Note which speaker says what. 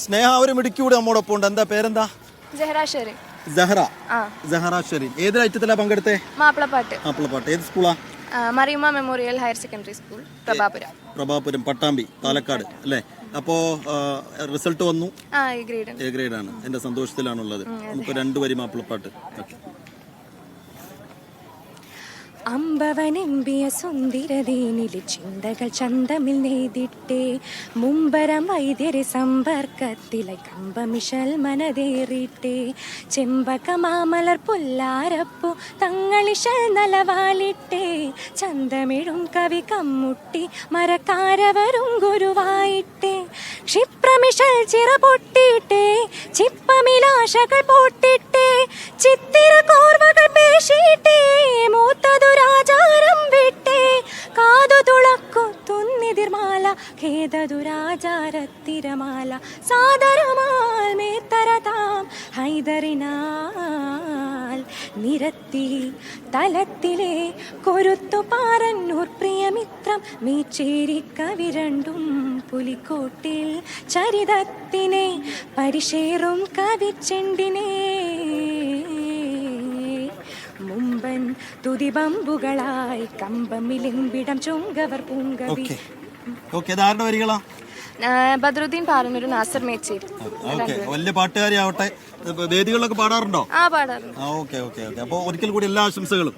Speaker 1: സ്നേഹ ഒരു മിടുക്കിയൂടെ നമ്മോടൊപ്പം ഉണ്ട്. എന്താ പേരെന്താ? സഹറ ഷെറിൻ. ഏത് ഐറ്റത്തിലാ പങ്കെടുത്തേ? മാപ്പിളപ്പാട്ട്. ഏത് സ്കൂളാ?
Speaker 2: Mariyumma memorial higher secondary school,
Speaker 1: Prabhapuram Pattambi, Palakkad അല്ലേ? അപ്പോ റിസൾട്ട് വന്നു. എ ഗ്രേഡ് ആണ്. എന്റെ സന്തോഷത്തിലാണുള്ളത്. നമുക്ക് 2 വരി മാപ്പിളപ്പാട്ട്.
Speaker 3: അമ്പവനെമ്പിയ സുന്ദരതീനിലെ ചിന്തകൾ ചന്തമിൽ നെയ്തിട്ടേ മുമ്പരം വൈദ്യരെ സമ്പർക്കത്തിലെ കമ്പമിഷൽ മനതേറിട്ടേ ചെമ്പക മാമലർ പുല്ലാരപ്പു തങ്ങളിഷൽ നലവാലിട്ടേ ചന്തമിഴും കവി കമ്മുട്ടി മരക്കാരവരും ഗുരുവായിട്ടേ ക്ഷിപ്രമിഷൽ ചിറ പൊട്ടിയിട്ടേ ചിപ്പമിലാശകൾ പൊട്ടിട്ടേ ചിത്തിര കോർവകൾ പേശിയിട്ടേ മൂത്തതു രാജാരം വിട്ടേ കാതു തുളക്കു തുന്നിതിർമാല ഖേദതു രാജാരത്തിരമാല സാദരമാൽ മേത്തരതാം ഹൈദറിനാൽ നിരത്തി തലത്തിലെ കൊരുത്തു പാറന്നൂർ പ്രിയമിത്രം മീച്ചേരി കവിരണ്ടും പുലിക്കോട്ടിൽ ചരിതത്തിനെ പരിശേറും കവിച്ചെണ്ടിനെ മുമ്പൻ തുതിബമ്പുകളായി കമ്പമിലിമ്പിടം ചുങ്കവർ പൂങ്കവി.
Speaker 1: വരികളാ?
Speaker 2: ബദ്രുദ്ദീൻ പാറന്നൂർ, നാസർ മേച്ചേരി.
Speaker 1: വലിയ പാട്ടുകാരിയാവട്ടെ. വേദികളിലൊക്കെ പാടാറുണ്ടോ?
Speaker 2: പാടാറുണ്ട്.
Speaker 1: ഓക്കെ. അപ്പോൾ ഒരിക്കൽ കൂടി എല്ലാ ആശംസകളും.